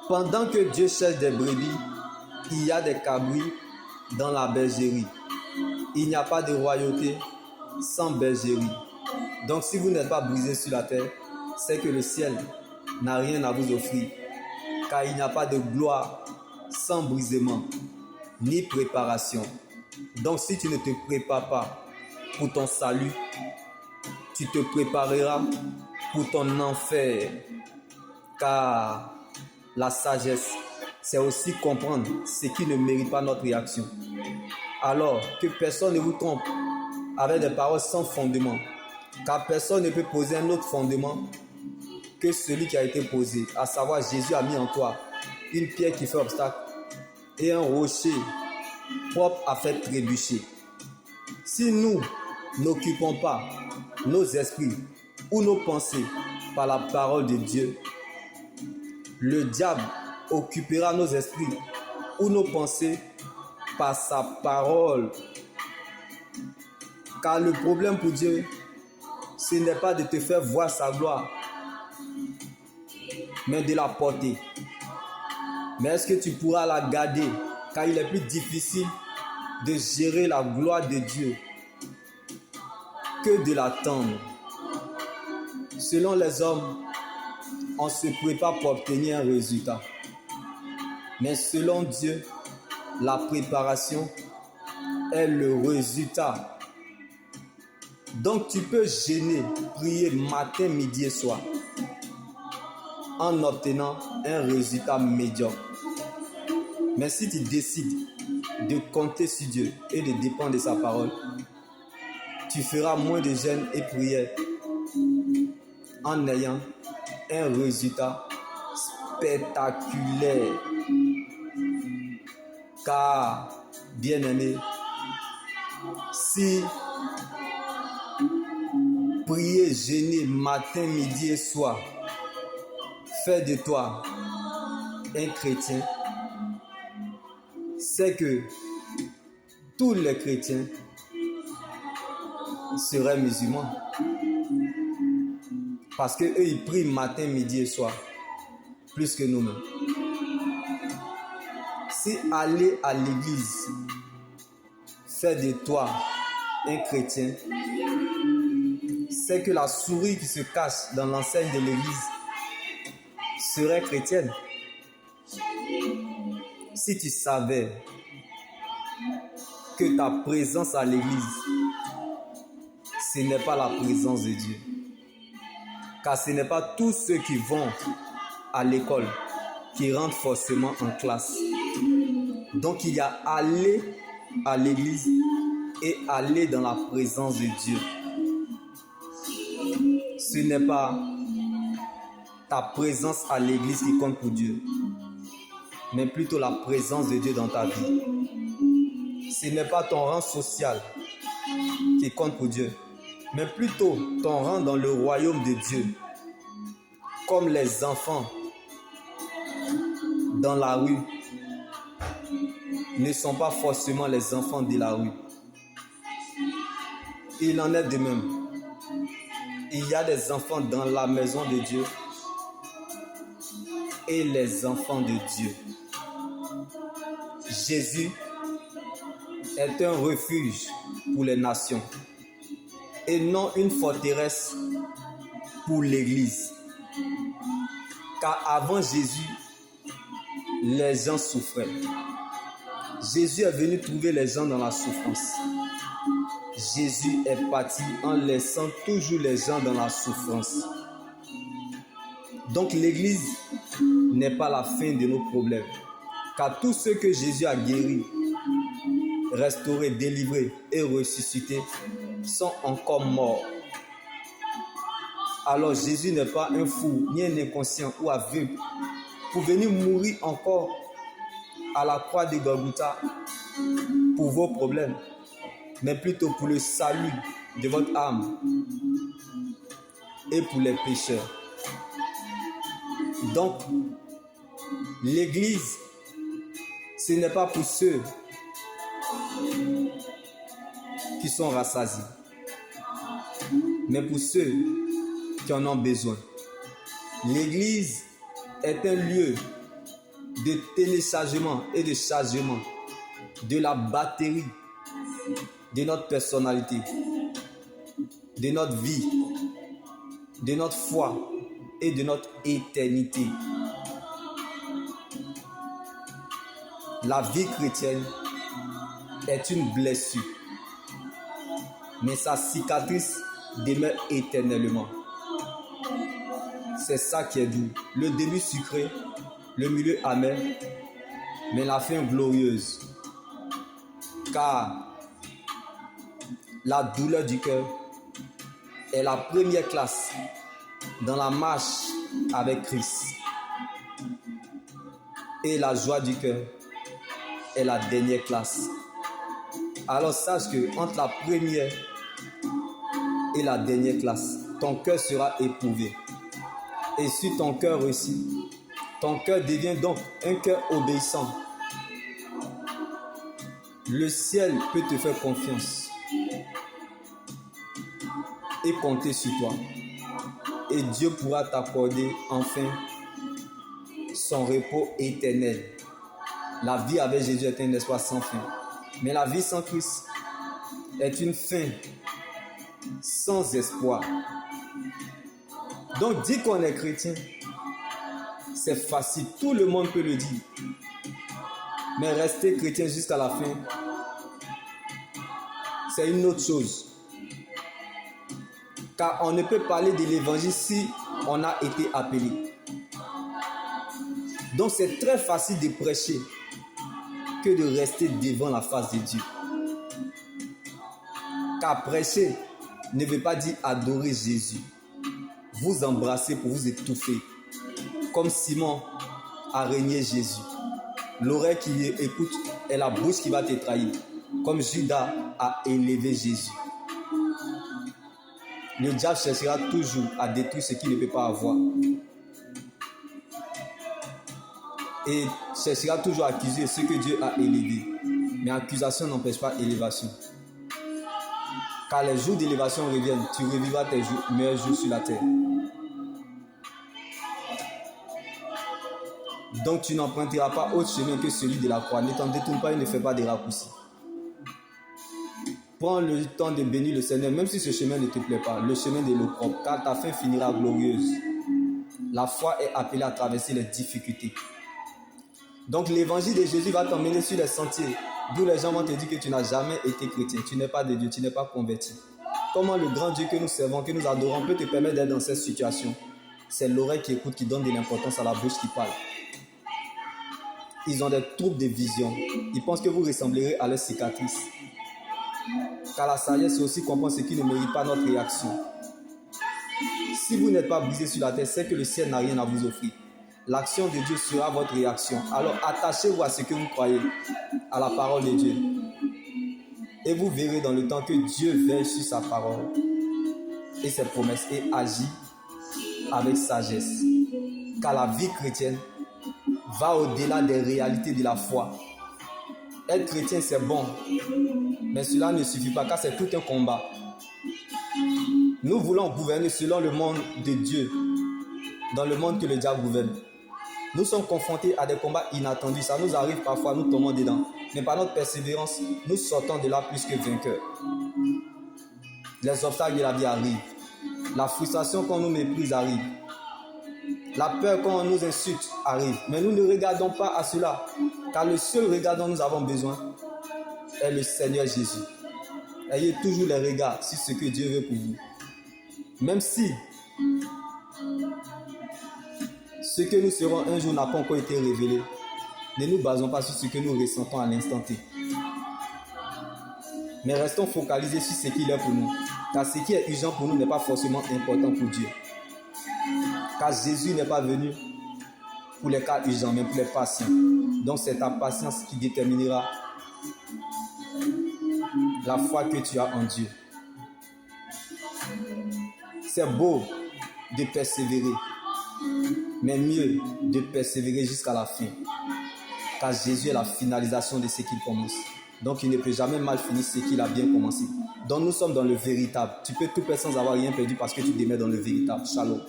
Pendant que Dieu cherche des brebis, il y a des cabris dans la bergerie. Il n'y a pas de royauté sans bergerie. Donc si vous n'êtes pas brisé sur la terre, c'est que le ciel n'a rien à vous offrir. Car il n'y a pas de gloire sans brisement, ni préparation. Donc si tu ne te prépares pas pour ton salut, tu te prépareras pour ton enfer. Car la sagesse, c'est aussi comprendre ce qui ne mérite pas notre réaction. Alors que personne ne vous trompe avec des paroles sans fondement. Car personne ne peut poser un autre fondement que celui qui a été posé. À savoir, Jésus a mis en toi une pierre qui fait obstacle et un rocher propre à faire trébucher. Si nous n'occupons pas nos esprits ou nos pensées par la parole de Dieu, le diable occupera nos esprits ou nos pensées par sa parole. Car le problème pour Dieu, ce n'est pas de te faire voir sa gloire, mais de la porter. Mais est-ce que tu pourras la garder? Car il est plus difficile de gérer la gloire de Dieu que de l'attendre. Selon les hommes, on se prépare pour obtenir un résultat. Mais selon Dieu, la préparation est le résultat. Donc tu peux jeûner, prier matin, midi et soir en obtenant un résultat médiocre. Mais si tu décides de compter sur Dieu et de dépendre de sa parole, tu feras moins de jeûnes et prières en ayant un résultat spectaculaire. Car, bien-aimé, si prier, jeûner matin, midi et soir fait de toi un chrétien, c'est que tous les chrétiens seraient musulmans. Parce qu'eux, ils prient matin, midi et soir, plus que nous-mêmes. Si aller à l'église fait de toi un chrétien, c'est que la souris qui se cache dans l'enseigne de l'église serait chrétienne. Si tu savais que ta présence à l'église, ce n'est pas la présence de Dieu. Car ce n'est pas tous ceux qui vont à l'école qui rentrent forcément en classe. Donc il y a aller à l'église et aller dans la présence de Dieu. Ce n'est pas ta présence à l'église qui compte pour Dieu, mais plutôt la présence de Dieu dans ta vie. Ce n'est pas ton rang social qui compte pour Dieu, mais plutôt ton rang dans le royaume de Dieu. Comme les enfants dans la rue ne sont pas forcément les enfants de la rue. Il en est de même. Il y a des enfants dans la maison de Dieu et les enfants de Dieu. Jésus est un refuge pour les nations et non une forteresse pour l'Église. Car avant Jésus, les gens souffraient. Jésus est venu trouver les gens dans la souffrance. Jésus est parti en laissant toujours les gens dans la souffrance. Donc l'Église n'est pas la fin de nos problèmes. Car tous ceux que Jésus a guéris, restaurés, délivrés et ressuscités sont encore morts. Alors Jésus n'est pas un fou, ni un inconscient ou aveugle pour venir mourir encore à la croix de Golgotha pour vos problèmes, mais plutôt pour le salut de votre âme et pour les pécheurs. Donc, l'Église, ce n'est pas pour ceux qui sont rassasiés, mais pour ceux qui en ont besoin. L'Église est un lieu de téléchargement et de chargement de la batterie de notre personnalité, de notre vie, de notre foi et de notre éternité. La vie chrétienne est une blessure, mais sa cicatrice demeure éternellement. C'est ça qui est doux. Le début sucré, le milieu amer, mais la fin glorieuse. Car la douleur du cœur est la première classe dans la marche avec Christ. Et la joie du cœur est la dernière classe. Alors sache que entre la première et la dernière classe, ton cœur sera éprouvé. Et si ton cœur réussit, ton cœur devient donc un cœur obéissant. Le ciel peut te faire confiance et compter sur toi. Et Dieu pourra t'accorder enfin son repos éternel. La vie avec Jésus est un espoir sans fin. Mais la vie sans Christ est une fin sans espoir. Donc dire qu'on est chrétien, c'est facile, tout le monde peut le dire. Mais rester chrétien jusqu'à la fin, c'est une autre chose. Car on ne peut parler de l'évangile si on a été appelé. Donc c'est très facile de prêcher que de rester devant la face de Dieu. Car prêcher ne veut pas dire adorer Jésus. Vous embrasser pour vous étouffer. Comme Simon a régné Jésus. L'oreille qui écoute est la bouche qui va te trahir. Comme Judas a élevé Jésus. Le diable cherchera toujours à détruire ce qu'il ne peut pas avoir. Et cherchera toujours à accuser ce que Dieu a élevé. Mais accusation n'empêche pas élévation. Car les jours d'élévation reviennent, tu revivras tes meilleurs jours sur la terre. Donc tu n'emprunteras pas autre chemin que celui de la croix. Ne t'en détourne pas et ne fais pas des raccourcis. Prends le temps de bénir le Seigneur, même si ce chemin ne te plaît pas, le chemin de l'eau propre, car ta fin finira glorieuse. La foi est appelée à traverser les difficultés. Donc l'évangile de Jésus va t'emmener sur les sentiers, d'où les gens vont te dire que tu n'as jamais été chrétien, tu n'es pas de Dieu, tu n'es pas converti. Comment le grand Dieu que nous servons, que nous adorons, peut te permettre d'être dans cette situation? C'est l'oreille qui écoute, qui donne de l'importance à la bouche qui parle. Ils ont des troubles de vision. Ils pensent que vous ressemblerez à leurs cicatrices. Car la sagesse, c'est aussi comprendre ce qui ne mérite pas notre réaction. Si vous n'êtes pas brisé sur la terre, c'est que le ciel n'a rien à vous offrir. L'action de Dieu sera votre réaction. Alors attachez-vous à ce que vous croyez, à la parole de Dieu. Et vous verrez dans le temps que Dieu veille sur sa parole et ses promesses et agit avec sagesse. Car la vie chrétienne va au-delà des réalités de la foi. Être chrétien, c'est bon, mais cela ne suffit pas car c'est tout un combat. Nous voulons gouverner selon le monde de Dieu, dans le monde que le diable gouverne. Nous sommes confrontés à des combats inattendus. Ça nous arrive parfois, nous tombons dedans. Mais par notre persévérance, nous sortons de là plus que vainqueurs. Les obstacles de la vie arrivent. La frustration quand on nous méprise arrive. La peur quand on nous insulte arrive. Mais nous ne regardons pas à cela. Car le seul regard dont nous avons besoin est le Seigneur Jésus. Ayez toujours les regards sur ce que Dieu veut pour vous. Même si ce que nous serons un jour n'a pas encore été révélé, ne nous basons pas sur ce que nous ressentons à l'instant T. Mais restons focalisés sur ce qu'il est pour nous. Car ce qui est urgent pour nous n'est pas forcément important pour Dieu. Car Jésus n'est pas venu pour les cas urgents, mais pour les patients. Donc c'est ta patience qui déterminera la foi que tu as en Dieu. C'est beau de persévérer, mais mieux de persévérer jusqu'à la fin. Car Jésus est la finalisation de ce qu'il commence. Donc il ne peut jamais mal finir ce qu'il a bien commencé. Donc nous sommes dans le véritable. Tu peux tout perdre sans avoir rien perdu parce que tu demeures dans le véritable. Shalom.